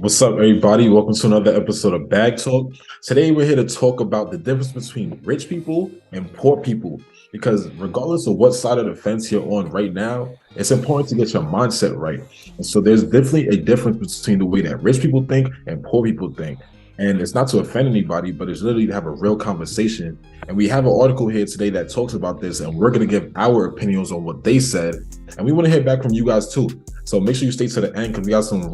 What's up, everybody? Welcome to another episode of Bag Talk. Today, we're here to talk about the difference between rich people and poor people. Because regardless of what side of the fence you're on right now, it's important to get your mindset right. And so, there's definitely a difference between the way that rich people think and poor people think. And it's not to offend anybody, but it's literally to have a real conversation. And we have an article here today that talks about this, and we're going to give our opinions on what they said. And we want to hear back from you guys too. So make sure you stay to the end because we got some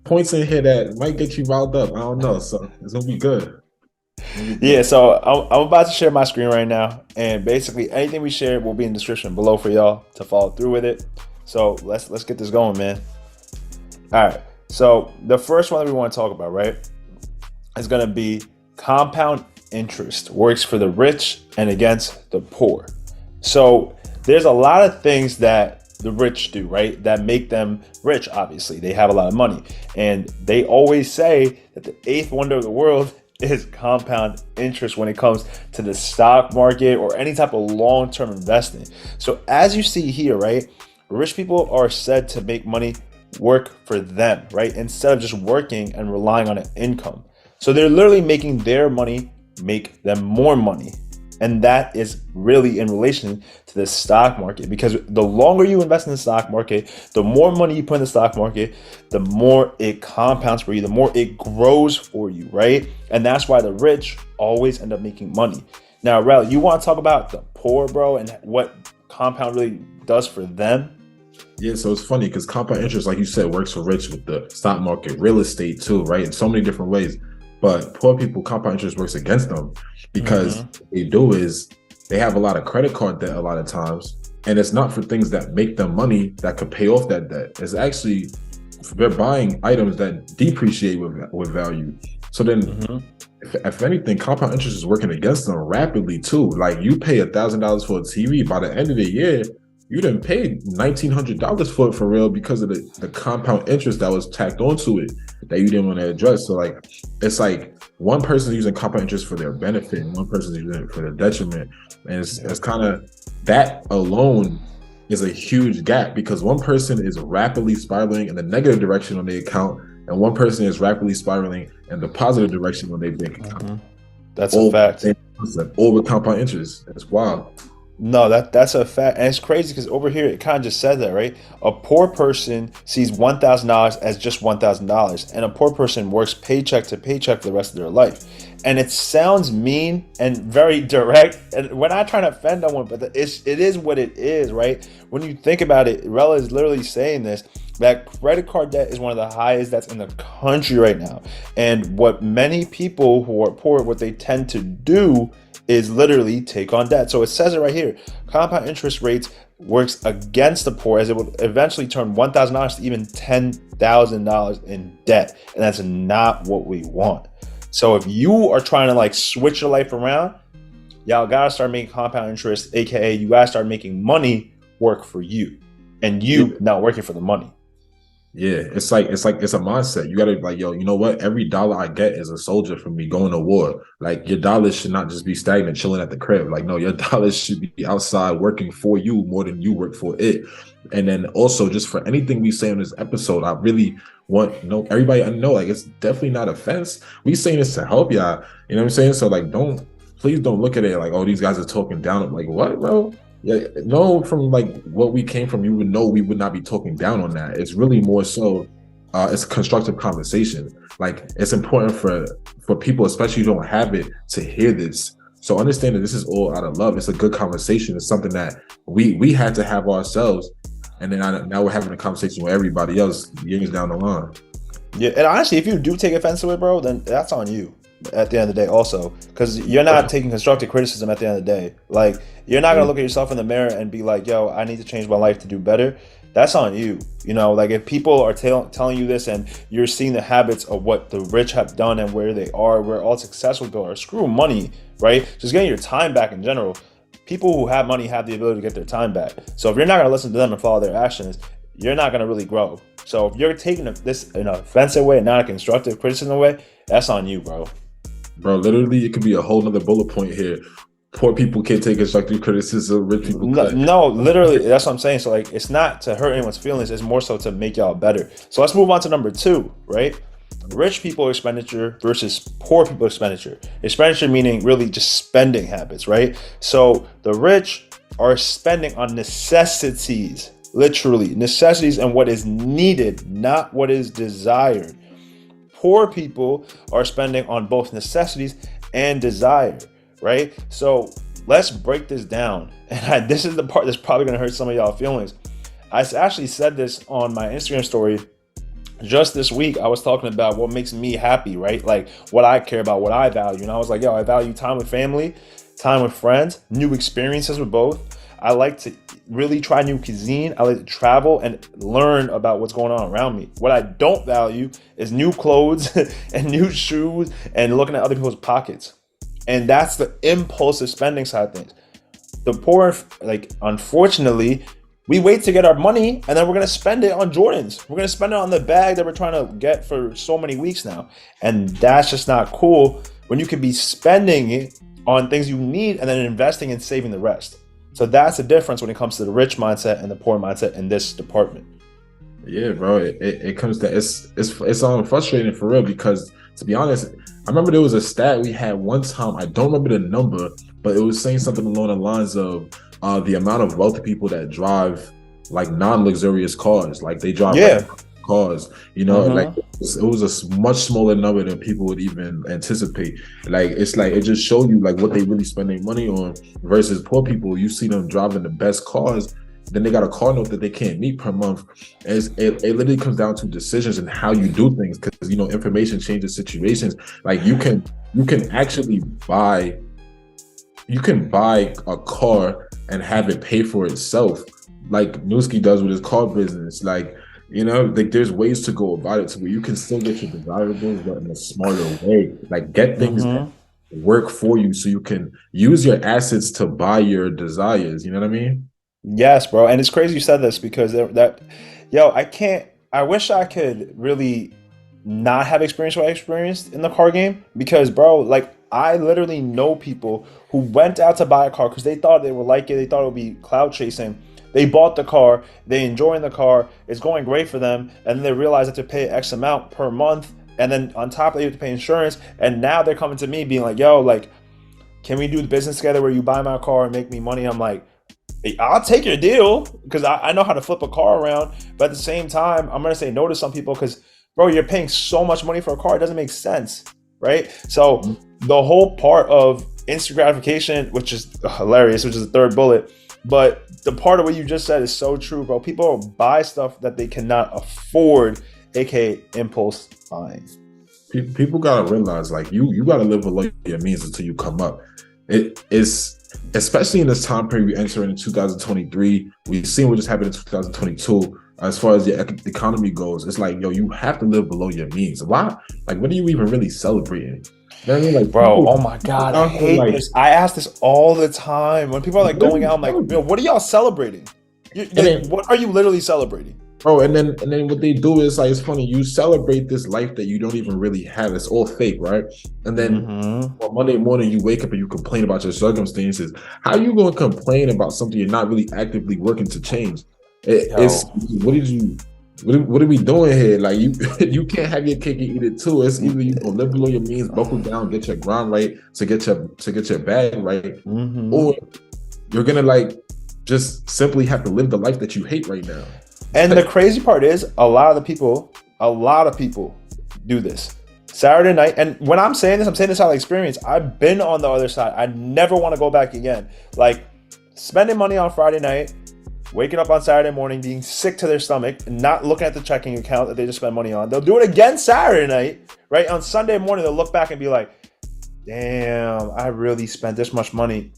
points in here that might get you riled up. I don't know. So it's gonna be good. Yeah, so I'm about to share my screen right now, and basically anything we share will be in the description below for y'all to follow through with it. So let's get this going, man. All right. So the first one that we want to talk about, right, is gonna be compound interest works for the rich and against the poor. So there's a lot of things that the rich do, right, that make them rich. Obviously, they have a lot of money, and they always say that the eighth wonder of the world is compound interest when it comes to the stock market or any type of long-term investing. So as you see here, right, rich people are said to make money work for them, right, instead of just working and relying on an income. So they're literally making their money make them more money. And that is really in relation to the stock market, because the longer you invest in the stock market, the more money you put in the stock market, the more it compounds for you, the more it grows for you, right? And that's why the rich always end up making money. Now, Rel, you want to talk about the poor, bro, and what compound really does for them? Yeah, so it's funny because compound interest, like you said, works for rich with the stock market, real estate too, right? In so many different ways. But poor people, compound interest works against them because what they do is they have a lot of credit card debt a lot of times, and it's not for things that make them money that could pay off that debt. It's actually they're buying items that depreciate with value. So then, if anything, compound interest is working against them rapidly too. Like you pay $1,000 for a TV, by the end of the year, you done paid $1,900 for it for real because of the compound interest that was tacked onto it that you didn't want to address. So like it's like one person's using compound interest for their benefit and one person's using it for their detriment. And it's kind of that alone is a huge gap because one person is rapidly spiraling in the negative direction on their account and one person is rapidly spiraling in the positive direction on their bank account. That's a fact. All with compound interest. That's wild. No, that's a fact, and it's crazy because over here it kind of just said that, right? A poor person sees $1,000 as just $1,000, and a poor person works paycheck to paycheck for the rest of their life. And it sounds mean and very direct, and we're not trying to offend no one, but it is what it is, right? When you think about it, Rella is literally saying this, that credit card debt is one of the highest that's in the country right now. And what many people who are poor, what they tend to do is literally take on debt. So it says it right here. Compound interest rates works against the poor as it will eventually turn $1,000 to even $10,000 in debt. And that's not what we want. So if you are trying to like switch your life around, y'all gotta start making compound interest, AKA you gotta start making money work for you and you not working for the money. Yeah, it's a mindset. You gotta like, yo, you know what? Every dollar I get is a soldier for me going to war. Like your dollars should not just be stagnant, chilling at the crib. Like, no, your dollars should be outside working for you more than you work for it. And then also just for anything we say on this episode, I really want everybody to know, like it's definitely not offense. We saying this to help y'all. You know what I'm saying? So like please don't look at it like, oh, these guys are talking down. I'm like, what, bro? Yeah, no, from like what we came from, you would know we would not be talking down on that. It's really more so it's a constructive conversation. Like it's important for people, especially who don't have it, to hear this. So understand that this is all out of love. It's a good conversation. It's something that we had to have ourselves, and then now we're having a conversation with everybody else years down the line. Yeah, and honestly, if you do take offense to it, bro, then that's on you at the end of the day also, because you're not taking constructive criticism at the end of the day. Like you're not gonna look at yourself in the mirror and be like, yo, I need to change my life to do better. That's on you. You know, like if people are telling you this and you're seeing the habits of what the rich have done and where they are, where all successful people are, screw money, right? Just getting your time back in general. People who have money have the ability to get their time back. So if you're not gonna listen to them and follow their actions, you're not gonna really grow. So if you're taking this in an offensive way and not a constructive criticism way, that's on you, bro. Bro, literally, it could be a whole nother bullet point here. poor people can't take constructive criticism, rich people No, could. no, literally, that's what I'm saying. So like, it's not to hurt anyone's feelings. It's more so to make y'all better. So let's move on to number 2, right? Rich people expenditure versus poor people expenditure. Expenditure meaning really just spending habits, right? So the rich are spending on necessities, literally necessities and what is needed, not what is desired. Poor people are spending on both necessities and desire, right? So let's break this down. And this is the part that's probably going to hurt some of y'all feelings. I actually said this on my Instagram story just this week. I was talking about what makes me happy, right? Like what I care about, what I value. And I was like, yo, I value time with family, time with friends, new experiences with both. I like to really try new cuisine. I like to travel and learn about what's going on around me. What I don't value is new clothes and new shoes and looking at other people's pockets. And that's the impulsive spending side of things. The poor, like, unfortunately, we wait to get our money and then we're going to spend it on Jordans. We're going to spend it on the bag that we're trying to get for so many weeks now. And that's just not cool when you can be spending it on things you need and then investing and saving the rest. So that's the difference when it comes to the rich mindset and the poor mindset in this department. Yeah, bro. It comes to it's frustrating for real because, to be honest, I remember there was a stat we had one time. I don't remember the number, but it was saying something along the lines of the amount of wealthy people that drive like non-luxurious cars, like they drive like cars, you know, like it was a much smaller number than people would even anticipate. Like it's like it just showed you like what they really spending money on versus poor people. You see them driving the best cars, then they got a car note that they can't meet per month. It literally comes down to decisions and how you do things, because you know information changes situations. Like you can actually buy a car and have it pay for itself, like Newski does with his car business. Like, you know, like there's ways to go about it to where you can still get your desirables, but in a smarter way. Like get things that work for you so you can use your assets to buy your desires. You know what I mean? Yes, bro. And it's crazy you said this because I wish I could really not have experienced what I experienced in the car game, because, bro, like I literally know people who went out to buy a car because they thought they would like it. They thought it would be cloud chasing. They bought the car, they enjoying the car, it's going great for them, and then they realize that to pay X amount per month, and then on top of that, you have to pay insurance, and now they're coming to me being like, yo, like, can we do the business together where you buy my car and make me money? I'm like, hey, I'll take your deal because I know how to flip a car around, but at the same time, I'm going to say no to some people because, bro, you're paying so much money for a car, it doesn't make sense, right? So the whole part of instant gratification, which is hilarious, which is the third bullet, but the part of what you just said is so true, bro. People buy stuff that they cannot afford, aka impulse buying. People gotta realize, like you gotta live below your means until you come up. It is, especially in this time period we enter in 2023. We've seen what just happened in 2022. As far as the economy goes, it's like, yo, you have to live below your means. Why? Like, what are you even really celebrating? You know what I mean? Like, bro, people, oh my God, I hate this. I ask this all the time. When people are like going out, I'm like, yo, what are y'all celebrating? What are you literally celebrating? Bro, and then what they do is like, it's funny, you celebrate this life that you don't even really have. It's all fake, right? And then on Monday morning you wake up and you complain about your circumstances. How are you going to complain about something you're not really actively working to change? What are we doing here? Like you can't have your cake and eat it too. It's either you gonna live below your means, buckle down, get your grind right to get your bag right, or you're gonna like just simply have to live the life that you hate right now. And the crazy part is a lot of people do this. Saturday night, and when I'm saying this out of experience. I've been on the other side. I never want to go back again. Like spending money on Friday night, waking up on Saturday morning, being sick to their stomach, and not looking at the checking account that they just spent money on. They'll do it again Saturday night, right? On Sunday morning, they'll look back and be like, damn, I really spent this much money.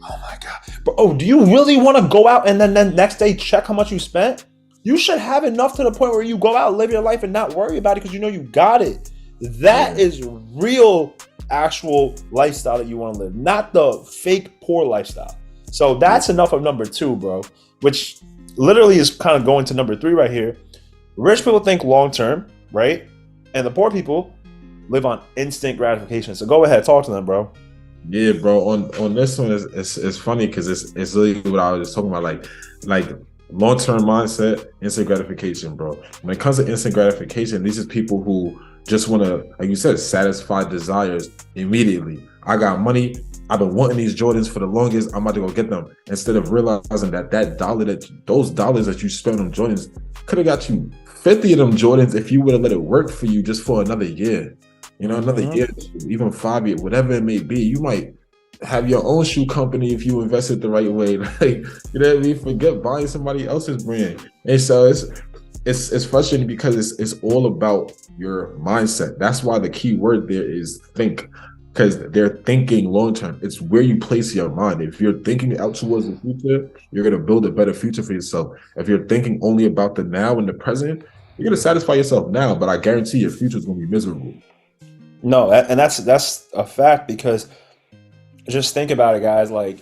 Oh my God. But do you really want to go out and then next day check how much you spent? You should have enough to the point where you go out, live your life, and not worry about it because you know you got it. That is real, actual lifestyle that you want to live, not the fake poor lifestyle. So that's enough of number 2, bro, which literally is kind of going to number 3 right here. Rich people think long-term, right? And the poor people live on instant gratification. So go ahead, talk to them, bro. Yeah, bro. On this one, it's funny because it's really what I was just talking about, like long term mindset, instant gratification, bro. When it comes to instant gratification, these are people who just want to, like you said, satisfy desires immediately. I got money. I've been wanting these Jordans for the longest. I'm about to go get them. Instead of realizing that those dollars that you spent on Jordans could have got you 50 of them Jordans if you would have let it work for you just for another year. Another year, even 5 years, whatever it may be. You might have your own shoe company if you invest it the right way. Like, you know what I mean? Forget buying somebody else's brand. And so it's frustrating because it's all about your mindset. That's why the key word there is think, because they're thinking long term. It's where you place your mind. If you're thinking out towards the future, you're gonna build a better future for yourself. If you're thinking only about the now and the present, you're gonna satisfy yourself now, but I guarantee your future is gonna be miserable. No, and that's a fact because just think about it, guys. Like,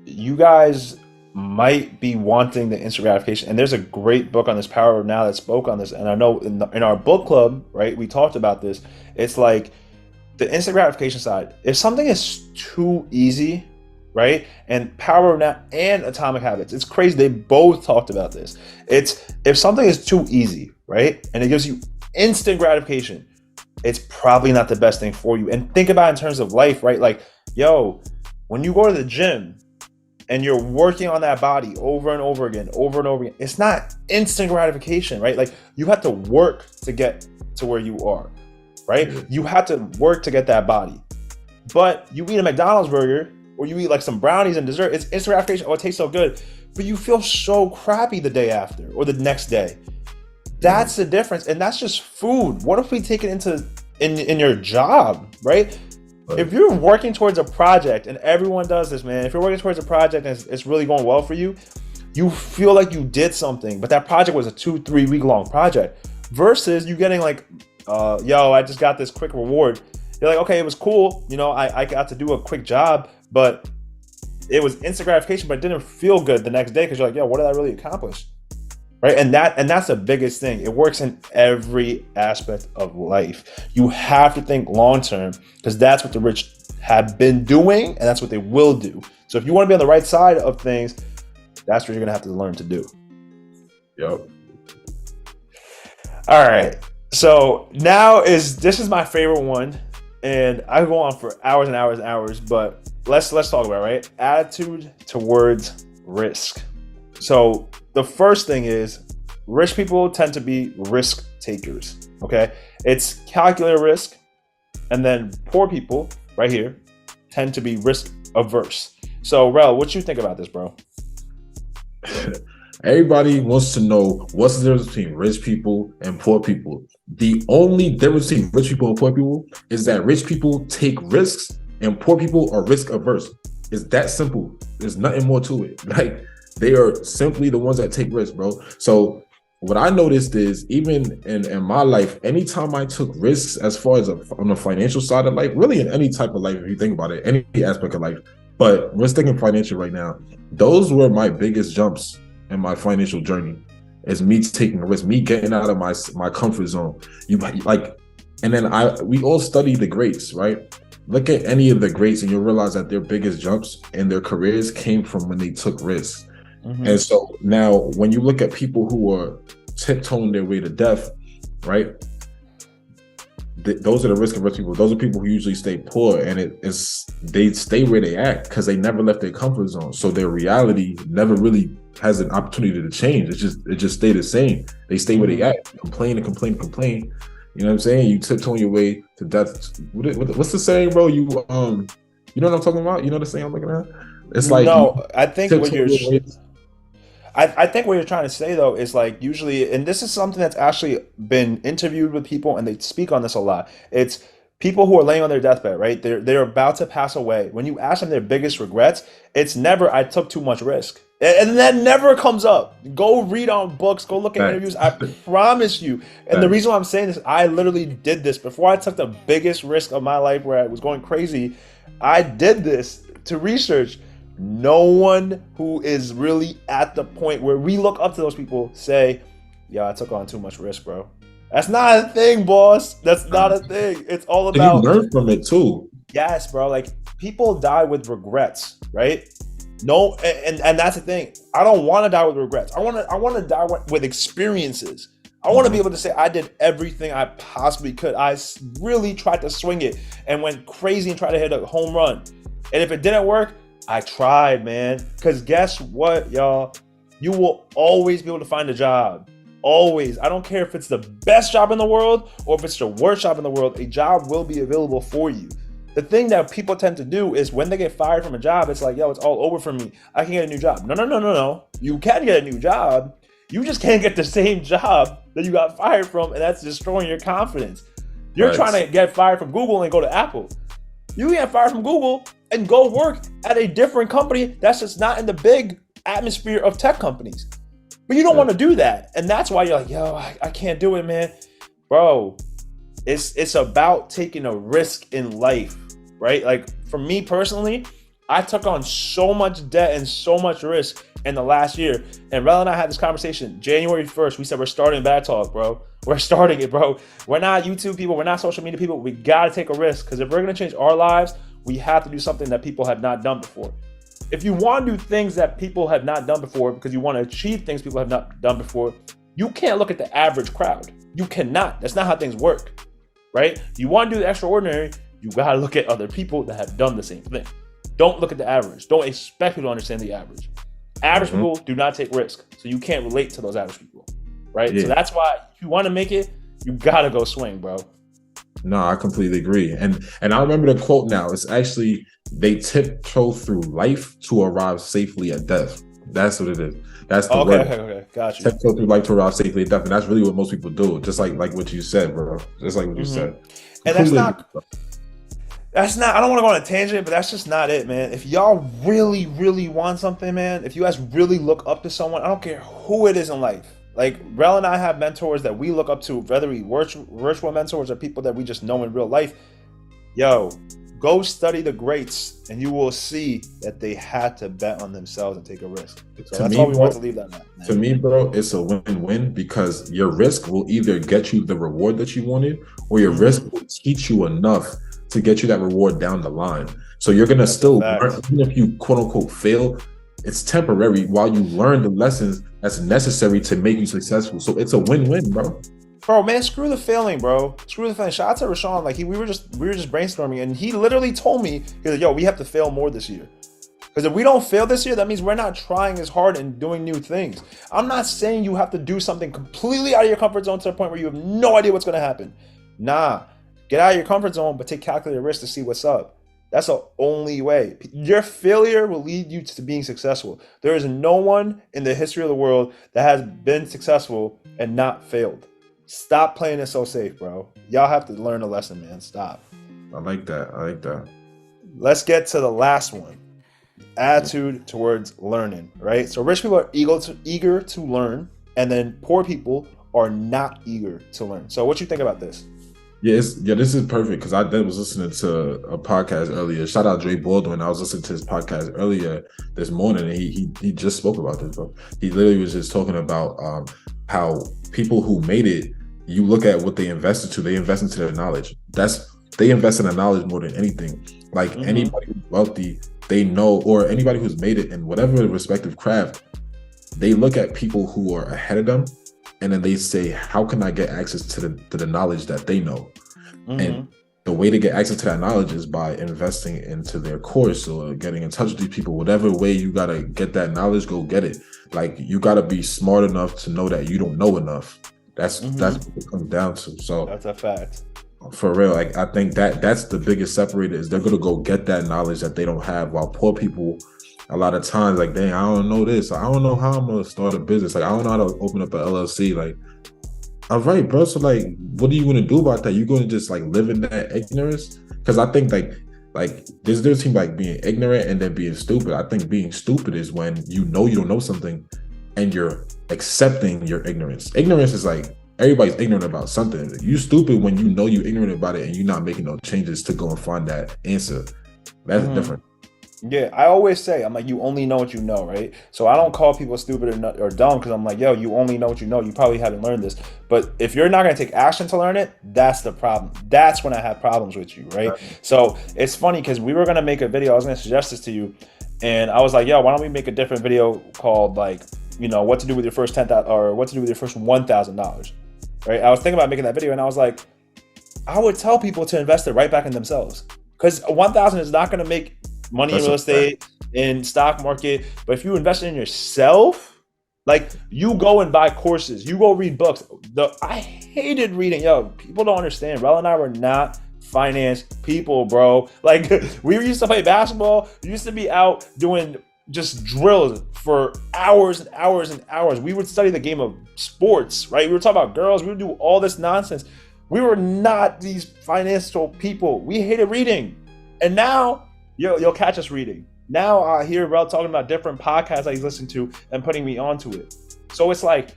you guys might be wanting the instant gratification, and there's a great book on this, Power of Now, that spoke on this. And I know in our book club, right, we talked about this. It's like the instant gratification side. If something is too easy, right, and Power of Now and Atomic Habits, it's crazy. They both talked about this. It's if something is too easy, right, and it gives you instant gratification, it's probably not the best thing for you. And think about it in terms of life, right? Like, yo, when you go to the gym and you're working on that body over and over again, it's not instant gratification, right? Like, you have to work to get to where you are, right? You have to work to get that body. But you eat a McDonald's burger or you eat like some brownies and dessert, it's instant gratification. Oh, it tastes so good. But you feel so crappy the day after or the next day. That's the difference, and that's just food. What if we take it into in your job, right? If you're working towards a project, and everyone does this, man. If you're working towards a project and it's really going well for you, you feel like you did something, but that project was a 2-3 week long project. Versus you getting like, yo, I just got this quick reward. You're like, okay, it was cool. I got to do a quick job, but it was instant gratification, but it didn't feel good the next day because you're like, yo, what did I really accomplish? Right, and that's the biggest thing. It works in every aspect of life. You have to think long term because that's what the rich have been doing, and that's what they will do. So if you want to be on the right side of things, that's what you're gonna have to learn to do. Yep. All right. So this is my favorite one, and I go on for hours and hours and hours. But let's talk about it, right? Attitude towards risk. So the first thing is rich people tend to be risk takers. Okay, it's calculated risk, and then poor people right here tend to be risk averse. So, Rel, what you think about this, bro? Everybody wants to know what's the difference between rich people and poor people. The only difference between rich people and poor people is that rich people take risks and poor people are risk averse. It's that simple. There's nothing more to it. Like, they are simply the ones that take risks, bro. So what I noticed is even in my life, anytime I took risks as far as on the financial side of life, really in any type of life, if you think about it, any aspect of life, but we're sticking financial right now, those were my biggest jumps in my financial journey. Is me taking a risk, me getting out of my comfort zone. And then we all study the greats, right? Look at any of the greats and you'll realize that their biggest jumps in their careers came from when they took risks. Mm-hmm. And so now when you look at people who are tiptoeing their way to death, right? Those are the risk-averse people. Those are people who usually stay poor, and they stay where they at because they never left their comfort zone. So their reality never really has an opportunity to change. It just stay the same. They stay where they at, complain and complain and complain. You know what I'm saying? You tiptoeing your way to death. What's the saying, bro? You know what I'm talking about? You know the saying I'm looking at? It's like I think what you're trying to say though is like usually, and this is something that's actually been interviewed with people and they speak on this a lot. It's people who are laying on their deathbed, right? They're about to pass away. When you ask them their biggest regrets, it's never I took too much risk. And that never comes up. Go read on books, go look at interviews. I promise you. And the reason why I'm saying this, I literally did this before I took the biggest risk of my life where I was going crazy. I did this to research. No one who is really at the point where we look up to those people say, "Yeah, I took on too much risk, bro." That's not a thing, boss. That's not a thing. It's all about. You learn from it too. Yes, bro. Like people die with regrets, right? No, and that's the thing. I don't want to die with regrets. I want to die with experiences. I want to be able to say I did everything I possibly could. I really tried to swing it and went crazy and tried to hit a home run. And if it didn't work, I tried, man. Because guess what, y'all? You will always be able to find a job. Always. I don't care if it's the best job in the world or if it's the worst job in the world. A job will be available for you. The thing that people tend to do is when they get fired from a job, it's like, yo, it's all over for me. I can get a new job. No. You can get a new job. You just can't get the same job that you got fired from, and that's destroying your confidence. You're trying to get fired from Google and go to Apple. You get fired from Google and go work at a different company that's just not in the big atmosphere of tech companies. But you don't want to do that. And that's why you're like, yo, I can't do it, man. Bro, it's about taking a risk in life, right? Like for me personally, I took on so much debt and so much risk in the last year. And Rel and I had this conversation January 1st. We said we're starting Bad Talk, bro. We're starting it, bro. We're not YouTube people. We're not social media people. We got to take a risk because if we're going to change our lives, we have to do something that people have not done before. If you want to do things that people have not done before because you want to achieve things people have not done before, you can't look at the average crowd. You cannot. That's not how things work, right? You want to do the extraordinary, you got to look at other people that have done the same thing. Don't look at the average. Don't expect people to understand the average. Average people do not take risk, so you can't relate to those average people, right? Yeah. So that's why if you want to make it, you got to go swing, bro. No, I completely agree. And I remember the quote now. It's actually, they tiptoe through life to arrive safely at death. That's what it is. That's the word. Okay. Got you. Tiptoe through life to arrive safely at death. And that's really what most people do. Just like what you said, bro. Just like what you said. And that's not, I don't want to go on a tangent, but that's just not it, man. If y'all really, really want something, man, if you guys really look up to someone, I don't care who it is in life. Like, Rel and I have mentors that we look up to, whether we virtual mentors or people that we just know in real life. Yo, go study the greats, and you will see that they had to bet on themselves and take a risk. So that's why we want to leave that, man. To me, bro, it's a win-win because your risk will either get you the reward that you wanted, or your risk will teach you enough to get you that reward down the line. So you're going to still learn, even if you quote-unquote fail, it's temporary while you learn the lessons that's necessary to make you successful. So it's a win-win, bro. Bro, man, screw the failing, bro. Screw the failing. Shout out to Rashawn. Like we were just brainstorming, and he literally told me, he's like, yo, we have to fail more this year. Because if we don't fail this year, that means we're not trying as hard and doing new things. I'm not saying you have to do something completely out of your comfort zone to the point where you have no idea what's going to happen. Nah, get out of your comfort zone, but take calculated risks to see what's up. That's the only way. Your failure will lead you to being successful. There is no one in the history of the world that has been successful and not failed. Stop playing it so safe, bro. Y'all have to learn a lesson, man. Stop. I like that. Let's get to the last one. Attitude towards learning, right? So rich people are eager to learn, and then poor people are not eager to learn. So what you think about this? Yeah, this is perfect because I was listening to a podcast earlier. Shout out Dre Baldwin. I was listening to his podcast earlier this morning, and he just spoke about this, bro. He literally was just talking about how people who made it, you look at what they invest into. They invest into their knowledge. They invest in their knowledge more than anything. Like anybody who's wealthy, they know, or anybody who's made it in whatever respective craft, they look at people who are ahead of them. And then they say, how can I get access to the knowledge that they know? And the way to get access to that knowledge is by investing into their course or getting in touch with these people. Whatever way you got to get that knowledge, go get it. Like, you got to be smart enough to know that you don't know enough. That's what it comes down to. So that's a fact. For real, like, I think that's the biggest separator is they're going to go get that knowledge that they don't have, while poor people, a lot of times, like, dang, I don't know this. I don't know how I'm going to start a business. Like, I don't know how to open up an LLC. Like, all right, bro. So, like, what are you going to do about that? You going to just, like, live in that ignorance? Because I think, like there's a difference between, like, being ignorant and then being stupid. I think being stupid is when you know you don't know something and you're accepting your ignorance. Ignorance is, like, everybody's ignorant about something. You stupid when you know you're ignorant about it and you're not making no changes to go and find that answer. That's different. Yeah, I always say, I'm like, you only know what you know, right? So I don't call people stupid or dumb because I'm like, yo, you only know what you know. You probably haven't learned this. But if you're not going to take action to learn it, that's the problem. That's when I have problems with you, right? So it's funny because we were going to make a video. I was going to suggest this to you. And I was like, yo, why don't we make a different video called like, you know, what to do with your first $10,000 or what to do with your first $1,000, right? I was thinking about making that video and I was like, I would tell people to invest it right back in themselves because 1,000 is not going to make money in real estate, in stock market. But if you invest in yourself, like you go and buy courses, you go read books. I hated reading. Yo, people don't understand. Rel and I were not finance people, bro. Like we used to play basketball. We used to be out doing just drills for hours and hours and hours. We would study the game of sports, right? We were talking about girls. We would do all this nonsense. We were not these financial people. We hated reading. And now you'll catch us reading. Now I hear Rel talking about different podcasts that he's listening to and putting me onto it. So it's like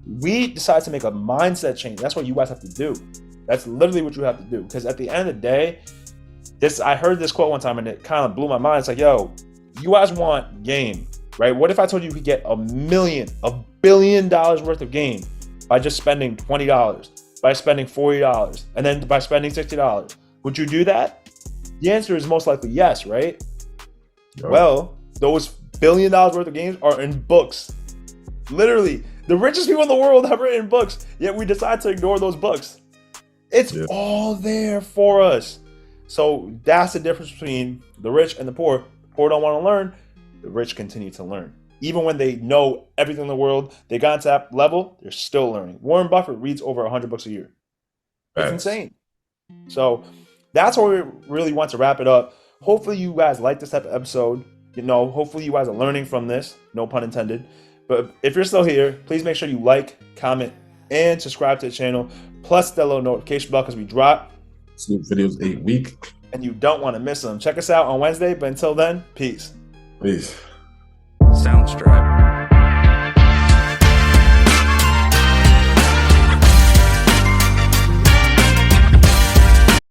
we decided to make a mindset change. That's what you guys have to do. That's literally what you have to do. Because at the end of the day, I heard this quote one time and it kind of blew my mind. It's like, yo, you guys want game, right? What if I told you could get $1 billion worth of game by just spending $20, by spending $40, and then by spending $60? Would you do that? The answer is most likely yes, right? Yep. Well, those $1 billion worth of games are in books. Literally, the richest people in the world have written books, yet we decide to ignore those books. It's all there for us. So that's the difference between the rich and the poor. The poor don't want to learn. The rich continue to learn. Even when they know everything in the world, they got to that level, they're still learning. Warren Buffett reads over 100 books a year. It's insane. So that's where we really want to wrap it up. Hopefully you guys like this type of episode. You know, hopefully you guys are learning from this. No pun intended. But if you're still here, please make sure you like, comment, and subscribe to the channel. Plus the little notification bell because we drop new videos a week. And you don't want to miss them. Check us out on Wednesday. But until then, peace. Peace. Soundstripe.